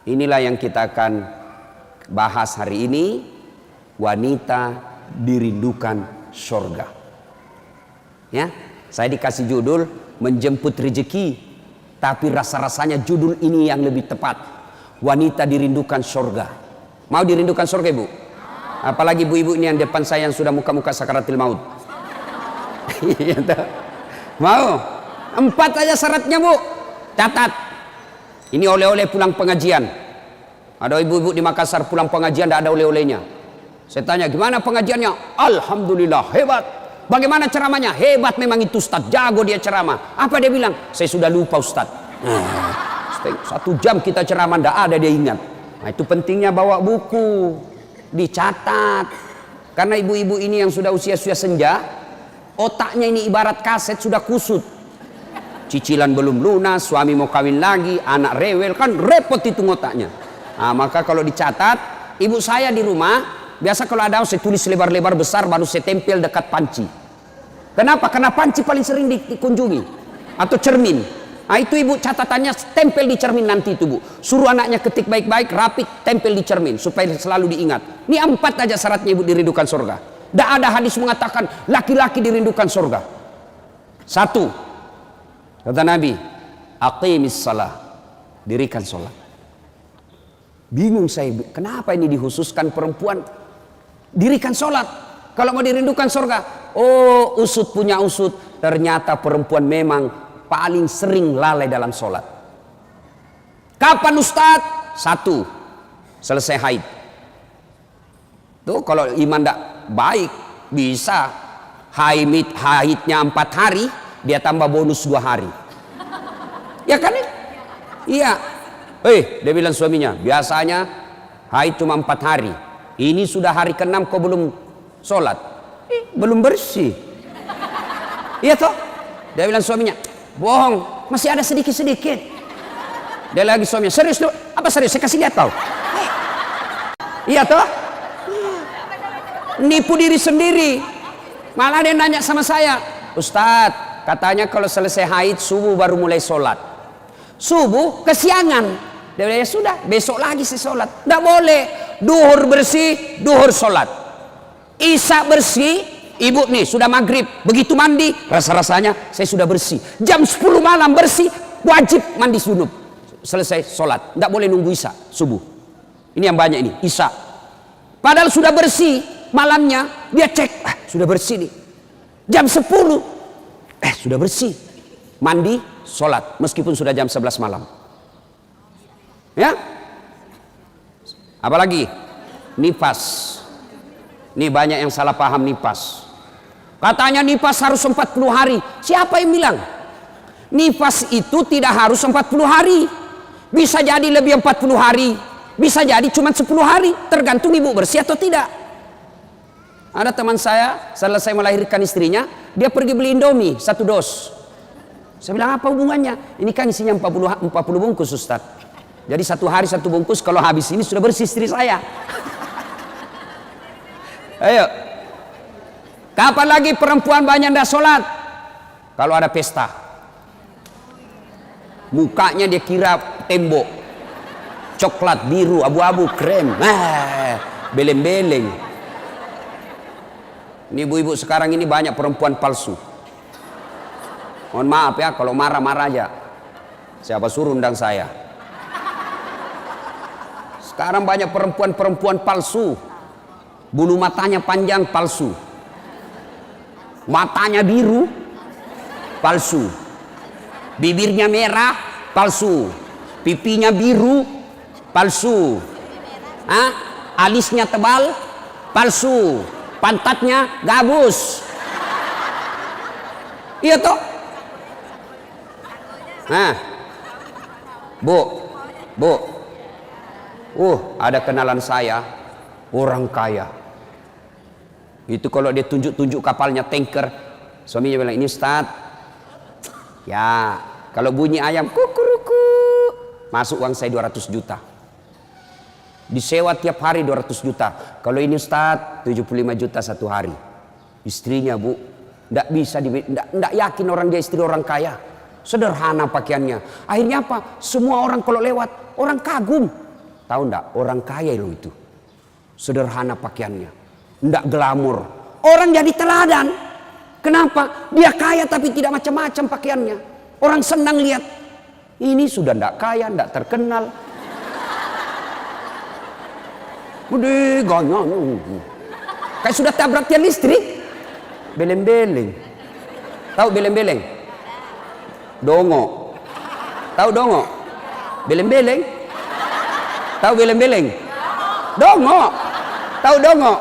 Inilah yang kita akan bahas hari ini. Wanita dirindukan surga. Ya, saya dikasih judul menjemput rezeki, tapi rasa-rasanya judul ini yang lebih tepat. Wanita dirindukan surga. Mau dirindukan surga, Ibu? Apalagi ibu-ibu ini yang depan saya yang sudah muka-muka sakaratil maut. Mau? 4 aja syaratnya, Bu. Catat. Ini oleh-oleh pulang pengajian. Ada ibu-ibu di Makassar pulang pengajian tidak ada oleh-olehnya. Saya tanya, gimana pengajiannya? Alhamdulillah, hebat. Bagaimana ceramahnya? Hebat memang itu Ustaz, jago dia ceramah. Apa dia bilang? Saya sudah lupa Ustaz. 1 jam kita ceramah, tidak ada dia ingat. Nah, itu pentingnya bawa buku, dicatat. Karena ibu-ibu ini yang sudah usia-usia senja, otaknya ini ibarat kaset sudah kusut. Cicilan belum lunas, suami mau kawin lagi, anak rewel, kan repot itu otaknya. Nah, maka kalau dicatat, ibu saya di rumah, biasa kalau ada saya tulis lebar-lebar besar baru saya tempel dekat panci. Kenapa? Karena panci paling sering dikunjungi. Atau cermin. Nah, itu ibu catatannya tempel di cermin nanti itu, Bu. Suruh anaknya ketik baik-baik, rapi, tempel di cermin supaya selalu diingat. Ini 4 aja syaratnya ibu dirindukan surga. Tidak ada hadis mengatakan laki-laki dirindukan surga. 1, kata Nabi, aqimis salah, dirikan sholat. Bingung saya, kenapa ini dikhususkan perempuan? Dirikan sholat. Kalau mau dirindukan surga, oh usut punya usut, ternyata perempuan memang paling sering lalai dalam sholat. Kapan Ustadz? 1, selesai haid. Tuh kalau iman tidak baik, bisa haidnya 4 hari, dia tambah bonus 2 hari. Ya kan? Iya. Dia bilang suaminya, biasanya haid cuma 4 hari. Ini sudah hari ke-6 kau belum sholat. Belum bersih. Iya toh? Dia bilang suaminya, bohong, masih ada sedikit-sedikit. Dia lagi suaminya, serius lu? Apa serius? Saya kasih lihat kau. Iya toh? Nipu diri sendiri. Malah dia nanya sama saya, Ustadz, katanya kalau selesai haid subuh baru mulai sholat. Subuh kesiangan. Dia bilang, ya sudah, besok lagi saya sholat. Tidak boleh. Duhur bersih, duhur sholat. Isya bersih, ibu nih sudah maghrib. Begitu mandi, rasa-rasanya saya sudah bersih. Jam 10 malam bersih, wajib mandi junub. Selesai sholat. Tidak boleh nunggu isya, subuh. Ini yang banyak ini, isya. Padahal sudah bersih, malamnya dia cek, sudah bersih nih. Jam 10, sudah bersih, mandi, sholat, meskipun sudah jam 11 malam. Ya, apalagi nifas. Ini banyak yang salah paham nifas. Katanya nifas harus 40 hari. Siapa yang bilang? Nifas itu tidak harus 40 hari. Bisa jadi lebih 40 hari, bisa jadi cuma 10 hari, tergantung ibu bersih atau tidak. Ada teman saya selesai melahirkan istrinya, dia pergi beli Indomie 1 dos. Saya bilang, apa hubungannya? Ini kan isinya 40 bungkus Ustaz. Jadi 1 hari 1 bungkus, kalau habis ini sudah bersih istri saya. Ayo. Kapan lagi perempuan banyak tidak sholat? Kalau ada pesta. Mukanya dia kira tembok. Coklat, biru, abu-abu, krem. Beleng-beleng. Ini ibu-ibu sekarang ini banyak perempuan palsu. Mohon maaf ya, kalau marah-marah aja. Siapa suruh undang saya? Sekarang banyak perempuan-perempuan palsu. Bulu matanya panjang, palsu. Matanya biru, palsu. Bibirnya merah, palsu. Pipinya biru, palsu. Alisnya tebal, palsu. Pantatnya gabus. Iya toh? Bu, ada kenalan saya, orang kaya. Itu kalau dia tunjuk-tunjuk kapalnya, tanker, suaminya bilang, ini Ustaz, ya kalau bunyi ayam kukuruku, masuk uang saya 200 juta. Disewa tiap hari 200 juta. Kalau ini Ustaz 75 juta 1 hari. Istrinya, Bu, tidak bisa, tidak yakin orang dia istri orang kaya. Sederhana pakaiannya. Akhirnya apa? Semua orang kalau lewat, orang kagum. Tahu enggak, orang kaya loh itu. Sederhana pakaiannya, enggak glamor. Orang jadi teladan. Kenapa? Dia kaya tapi tidak macam-macam pakaiannya. Orang senang lihat. Ini sudah enggak kaya, enggak terkenal. Udah ganya. Kayak sudah tabrak tiang listrik. Beleng-beleng. Tahu beleng-beleng? Dongo. Tahu dongo? Beleng-beleng. Tahu beleng-beleng? Dongo. Tahu dongo?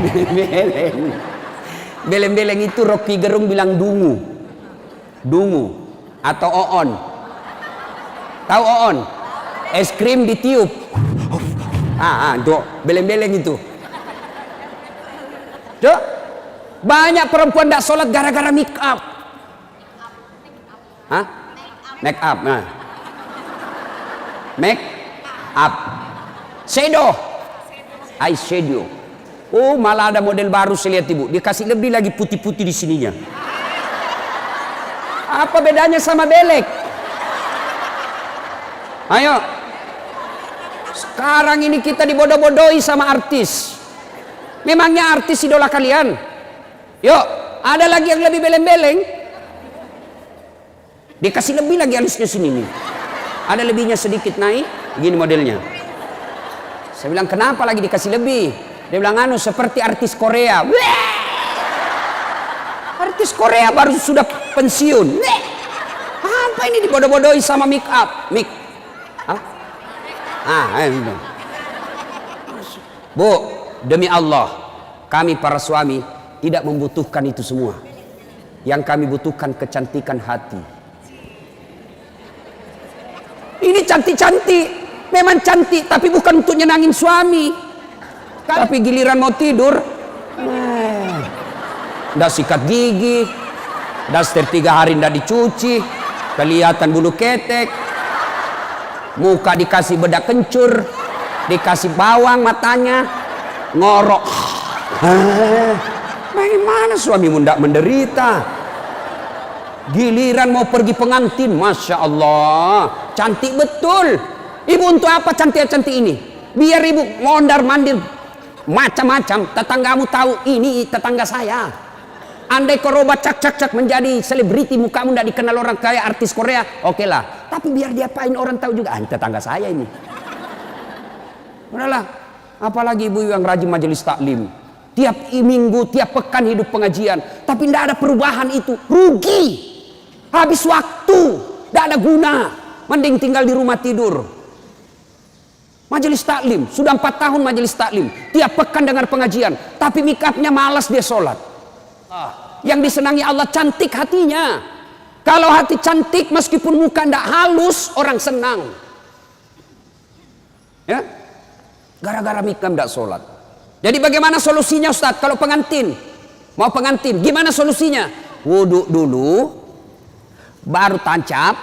Beleng-beleng. Beleng-beleng itu Rocky Gerung bilang dungu. Dungu atau oon. Tahu oon? Es krim ditiup. Beleng-beleng itu. Tuh, banyak perempuan tidak sholat gara-gara make up. Hah? Make up, nah. Make up. Shadow. Eyeshadow. Oh, malah ada model baru saya lihat ibu. Dikasih lebih lagi putih-putih di sininya. Apa bedanya sama belek? Ayo. Sekarang ini kita dibodoh-bodohi sama artis. Memangnya artis idola kalian? Yuk, ada lagi yang lebih beleng-beleng. Dikasih lebih lagi alisnya sini nih. Ada lebihnya sedikit naik, gini modelnya. Saya bilang kenapa lagi dikasih lebih? Dia bilang anu seperti artis Korea. Weh! Artis Korea baru sudah pensiun. Weh! Apa ini dibodoh-bodohi sama make up? Bu, demi Allah, kami para suami tidak membutuhkan itu semua. Yang kami butuhkan kecantikan hati. Ini cantik-cantik, memang cantik, tapi bukan untuk nyenangin suami. Tapi giliran mau tidur, ndak sikat gigi, daster 3 hari ndak dicuci, kelihatan bulu ketek, muka dikasih bedak kencur, dikasih bawang matanya, ngorok. Bagaimana suamimu ndak menderita? Giliran mau pergi pengantin, Masya Allah, cantik betul. Ibu untuk apa cantik-cantik ini? Biar ibu mondar-mandir macam-macam, tetanggamu tahu ini tetangga saya. Andai kau roba cak menjadi selebriti, mukamu tidak dikenal orang kayak artis Korea, oke lah. Tapi biar diapain orang tahu juga, tetangga saya ini. Udahlah, apalagi ibu yang rajin majelis taklim. Tiap minggu, tiap pekan hidup pengajian, tapi tidak ada perubahan itu, rugi. Habis waktu, tidak ada guna. Mending tinggal di rumah tidur. Majelis taklim, sudah 4 tahun majelis taklim. Tiap pekan dengar pengajian, tapi mikapnya malas dia sholat. Yang disenangi Allah cantik hatinya. Kalau hati cantik, meskipun muka tidak halus, orang senang. Ya, gara-gara mikap tidak sholat. Jadi bagaimana solusinya Ustadz? Kalau pengantin, mau pengantin, gimana solusinya? Wudhu dulu, baru tancap,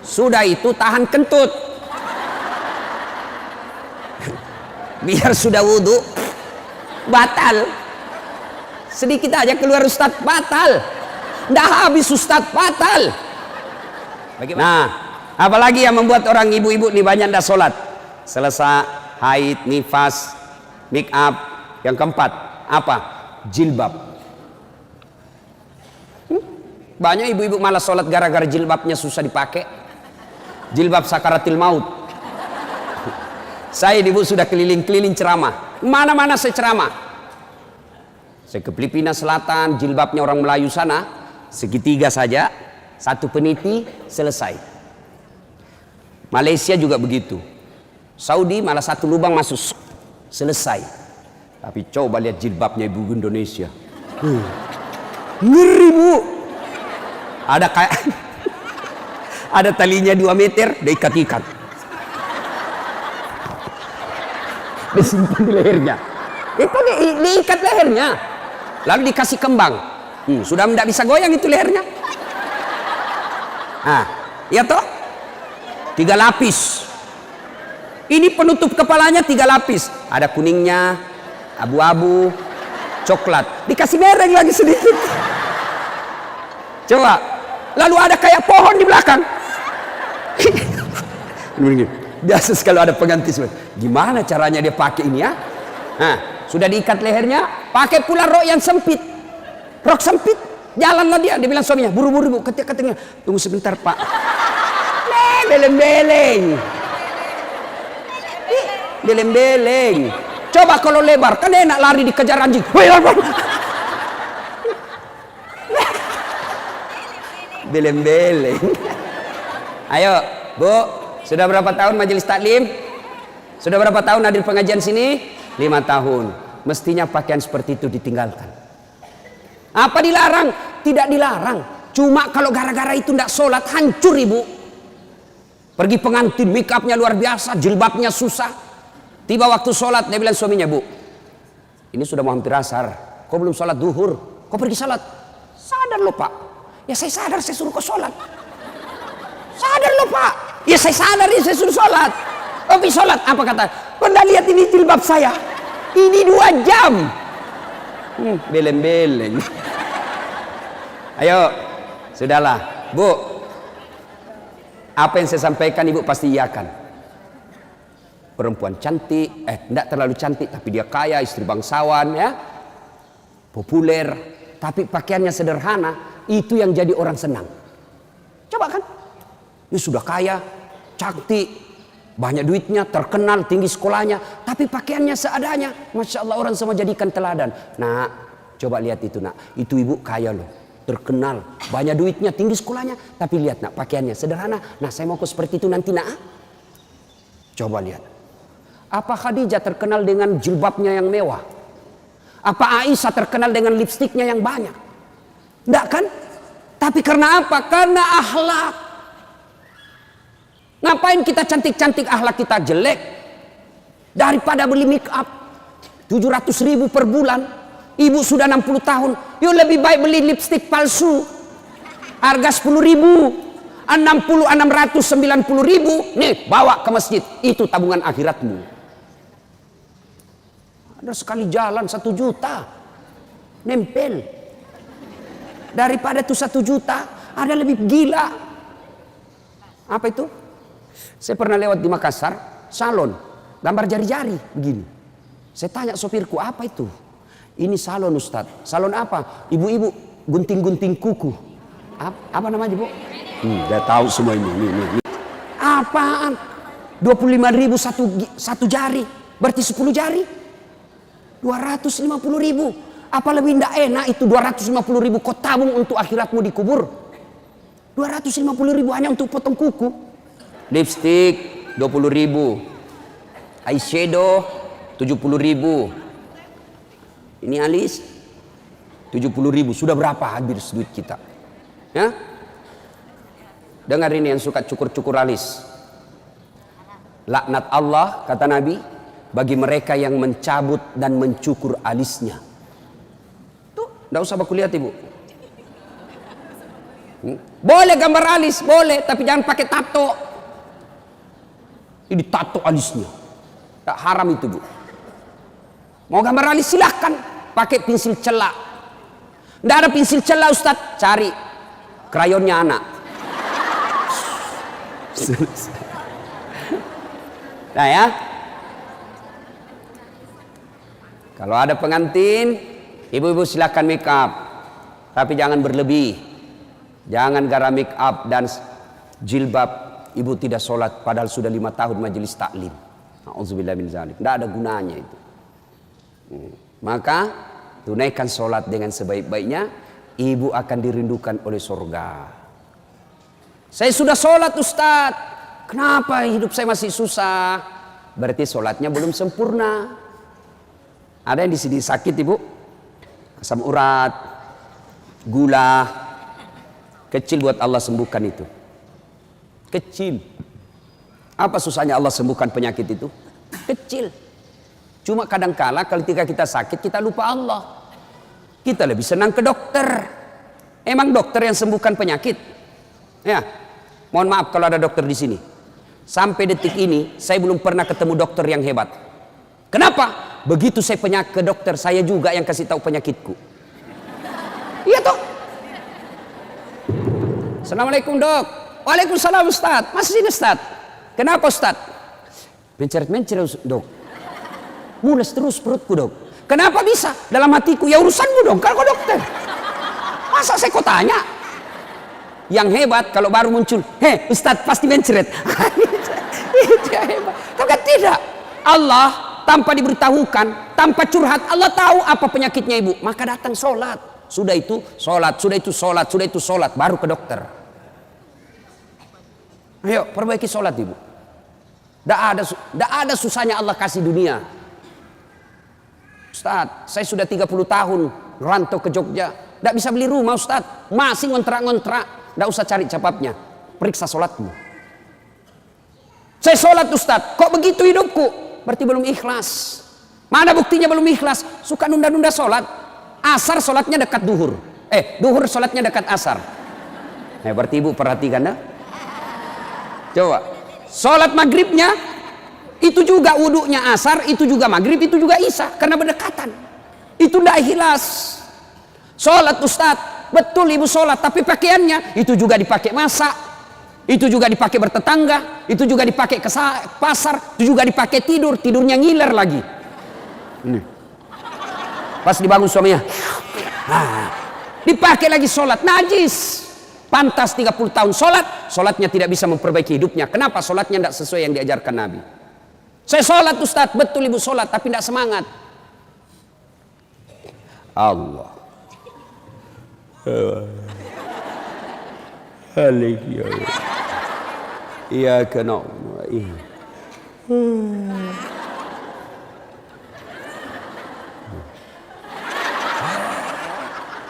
sudah itu tahan kentut. Biar sudah wudhu, batal. Sedikit aja keluar Ustadz, batal. Nggak habis Ustadz, batal. Bagaimana? Nah, apalagi yang membuat orang ibu-ibu nih banyak nggak sholat? Selesai, haid, nifas, make up. Yang keempat, apa? Jilbab. Banyak ibu-ibu malas sholat gara-gara jilbabnya susah dipakai. Jilbab sakaratil maut. Saya ibu sudah keliling-keliling ceramah. Mana-mana saya ceramah. Saya ke Filipina Selatan, jilbabnya orang Melayu sana, segitiga saja, 1 peniti, selesai. Malaysia juga begitu. Saudi malah 1 lubang masuk, selesai. Tapi coba lihat jilbabnya ibu Indonesia. Ngeri bu. Ada kayak ada talinya 2 meter, diikat-ikat. Disimpan di lehernya. Itu diikat lehernya. Lalu dikasih kembang. Sudah tidak bisa goyang itu lehernya. Nah, ya toh? 3 lapis. Ini penutup kepalanya 3 lapis. Ada kuningnya, abu-abu, coklat. Dikasih mereng lagi sedikit. Coba. Lalu ada kayak pohon di belakang. Biasa kalau ada pengantin, gimana caranya dia pakai ini ya? Nah, sudah diikat lehernya, pakai pula rok yang sempit. Rok sempit, jalanlah dia bilang suaminya, buru-buru bu, katanya, tunggu sebentar pak. Beleng-beleng. Beleng-beleng. Coba kalau lebar, kan enak lari dikejar anjing. Beleng-beleng. Ayo, Bu, sudah berapa tahun majelis taklim? Sudah berapa tahun hadir pengajian sini? 5 tahun. Mestinya pakaian seperti itu ditinggalkan. Apa dilarang? Tidak dilarang. Cuma kalau gara-gara itu tidak sholat, hancur ibu. Pergi pengantin, make upnya luar biasa, jilbabnya susah. Tiba waktu sholat, dia bilang suaminya, bu, ini sudah mau hampir asar, kau belum sholat duhur, kau pergi sholat. Sadar loh pak. Ya saya sadar, saya suruh kau sholat. Sadar loh pak. Ya saya sadar, ya saya suruh sholat. Tapi sholat, apa kata? Kau tidak lihat ini jilbab saya? Ini 2 jam. Beleng-beleng. Ayo, sudahlah, bu. Apa yang saya sampaikan ibu pasti iakan. Perempuan cantik, tidak terlalu cantik, tapi dia kaya, istri bangsawan, ya, populer, tapi pakaiannya sederhana, itu yang jadi orang senang. Coba kan, dia sudah kaya, cantik, banyak duitnya, terkenal, tinggi sekolahnya, tapi pakaiannya seadanya, masya Allah orang semua jadikan teladan. Nah, coba lihat itu nak, itu ibu kaya loh, terkenal, banyak duitnya, tinggi sekolahnya, tapi lihat nak pakaiannya sederhana. Nah, saya mau seperti itu nanti nak. Coba lihat. Apa Khadijah terkenal dengan jilbabnya yang mewah? Apa Aisyah terkenal dengan lipstiknya yang banyak? Enggak kan? Tapi karena apa? Karena akhlak. Ngapain kita cantik-cantik akhlak kita jelek? Daripada beli make up 700.000 per bulan. Ibu sudah 60 tahun. Yuk lebih baik beli lipstik palsu. Harga 10.000. 690.000. Nih bawa ke masjid. Itu tabungan akhiratmu. Ada sekali jalan 1 juta. Nempel. Daripada itu 1 juta. Ada lebih gila. Apa itu? Saya pernah lewat di Makassar. Salon. Gambar jari-jari. Begini. Saya tanya sopirku, apa itu? Ini salon Ustadz. Salon apa? Ibu-ibu gunting-gunting kuku. Apa namanya bu? Udah tahu semua ini. Apaan? 25.000 satu jari. Berarti 10 jari. 250.000. Apa lebih tidak enak itu 250.000 kau tabung untuk akhiratmu dikubur? 250.000 hanya untuk potong kuku. Lipstick 20.000. Eyeshadow 70.000. Ini alis 70.000. Sudah berapa habis duit kita? Ya? Dengar ini yang suka cukur-cukur alis. Laknat Allah kata Nabi bagi mereka yang mencabut dan mencukur alisnya. Tuh, enggak usah baku lihat ibu. Boleh gambar alis, boleh, tapi jangan pakai tato. Ini tato alisnya. Tak haram itu bu. Mau gambar alis silahkan, pakai pensil celak. Enggak ada pensil celak Ustadz, cari krayonnya anak. Nah ya. Kalau ada pengantin, ibu-ibu silakan make up. Tapi jangan berlebih. Jangan gara make up dan jilbab ibu tidak sholat padahal sudah 5 tahun majelis taklim. Auzubillah min dzalik. Tidak ada gunanya itu. Maka tunaikan sholat dengan sebaik-baiknya, ibu akan dirindukan oleh surga. Saya sudah sholat Ustadz, kenapa hidup saya masih susah? Berarti sholatnya belum sempurna. Ada yang di sini sakit ibu, asam urat, gula, kecil buat Allah sembuhkan itu. Kecil. Apa susahnya Allah sembuhkan penyakit itu? Kecil. Cuma kadangkala ketika kita sakit kita lupa Allah. Kita lebih senang ke dokter. Emang dokter yang sembuhkan penyakit? Ya. Mohon maaf kalau ada dokter di sini. Sampai detik ini saya belum pernah ketemu dokter yang hebat. Kenapa? Begitu saya ke dokter, saya juga yang kasih tahu penyakitku. Iya toh? Assalamualaikum dok. Waalaikumsalam Ustaz. Masih sini Ustaz. Kenapa Ustaz? Mencret-mencret dok. Mules terus perutku dok. Kenapa bisa? Dalam hatiku, ya urusanmu dong, kalau kau dokter. Masa saya kau tanya? Yang hebat kalau baru muncul, Ustadz pasti mencret. Itu yang hebat. Tapi tidak. Allah tanpa diberitahukan, tanpa curhat, Allah tahu apa penyakitnya ibu. Maka datang sholat. Sudah itu sholat, sudah itu sholat, sudah itu sholat, baru ke dokter. Ayo perbaiki sholat ibu. Tidak ada susahnya Allah kasih dunia. Ustadz, saya sudah 30 tahun rantau ke Jogja, tidak bisa beli rumah Ustadz, masih ngontrak-ngontrak. Tidak usah cari capapnya, periksa sholatmu. Saya sholat Ustadz, kok begitu hidupku? Berarti belum ikhlas. Mana buktinya belum ikhlas? Suka nunda-nunda sholat. Asar sholatnya dekat duhur. Duhur sholatnya dekat asar. Berarti ibu perhatikan dah. Coba, sholat maghribnya itu juga wudhunya asar, itu juga maghrib, itu juga isya, karena berdekatan. Itu tidak ikhlas. Sholat Ustadz, betul ibu sholat, tapi pakaiannya itu juga dipakai masak, itu juga dipakai bertetangga, itu juga dipakai ke pasar, itu juga dipakai tidur, tidurnya ngiler lagi. Ini. Pas dibangun suaminya, dipakai lagi sholat, najis. Pantas 30 tahun sholat, sholatnya tidak bisa memperbaiki hidupnya. Kenapa? Sholatnya tidak sesuai yang diajarkan Nabi. Saya sholat Ustadz, betul ibu sholat, tapi tidak semangat. Allah. Iya kena.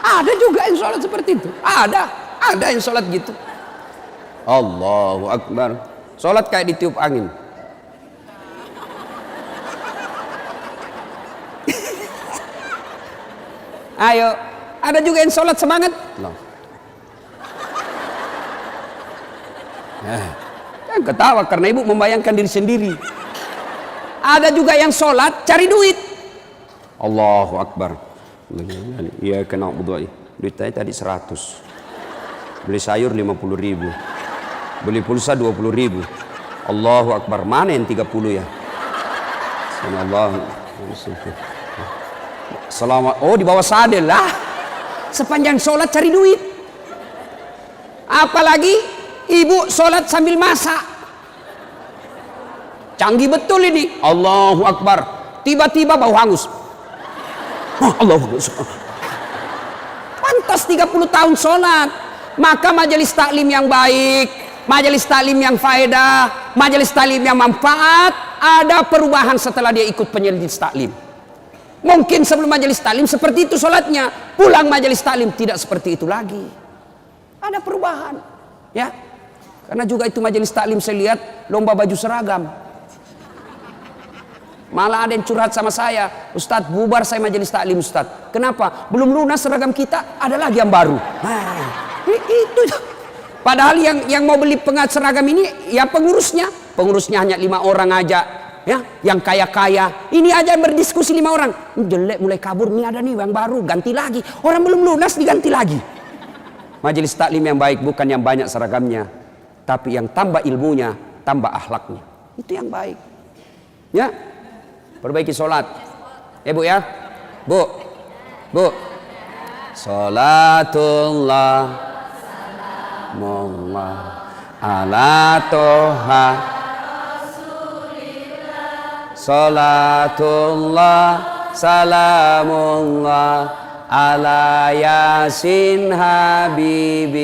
Ada juga yang sholat seperti itu. Ada yang sholat gitu. Allahu Akbar. Sholat kayak ditiup angin. Ayo, ada juga yang sholat semangat. Kan ketawa karena ibu membayangkan diri sendiri. Ada juga yang sholat cari duit. Allahu Akbar. Iya kena budu'i. Duit saya tadi 100. Beli sayur 50.000. Beli pulsa 20.000. Allahu Akbar. Mana yang 30 ya? Selamat. Oh, di bawah sadel lah. Sepanjang sholat cari duit. Apalagi ibu sholat sambil masak. Canggih betul ini. Allahu Akbar. Tiba-tiba bau hangus. Allahu Akbar. Pantas 30 tahun sholat. Maka majelis taklim yang baik, majelis taklim yang faedah, majelis taklim yang manfaat, ada perubahan setelah dia ikut majelis taklim. Mungkin sebelum majelis taklim seperti itu sholatnya, pulang majelis taklim tidak seperti itu lagi. Ada perubahan, ya. Karena juga itu majelis taklim saya lihat lomba baju seragam. Malah ada yang curhat sama saya, Ustadz bubar saya majelis taklim Ustadz. Kenapa? Belum lunas seragam kita, ada lagi yang baru. Itu. Padahal yang mau beli pengat seragam ini ya pengurusnya hanya 5 orang aja, ya, yang kaya-kaya. Ini aja berdiskusi 5 orang. Jelek mulai kabur, ini ada nih yang baru, ganti lagi. Orang belum lunas diganti lagi. Majelis taklim yang baik bukan yang banyak seragamnya, tapi yang tambah ilmunya, tambah akhlaknya. Itu yang baik. Ya. Perbaiki sholat. Bu ya. Bu. Salatullah ala toha salatullah salamullah ala yasin habibillah.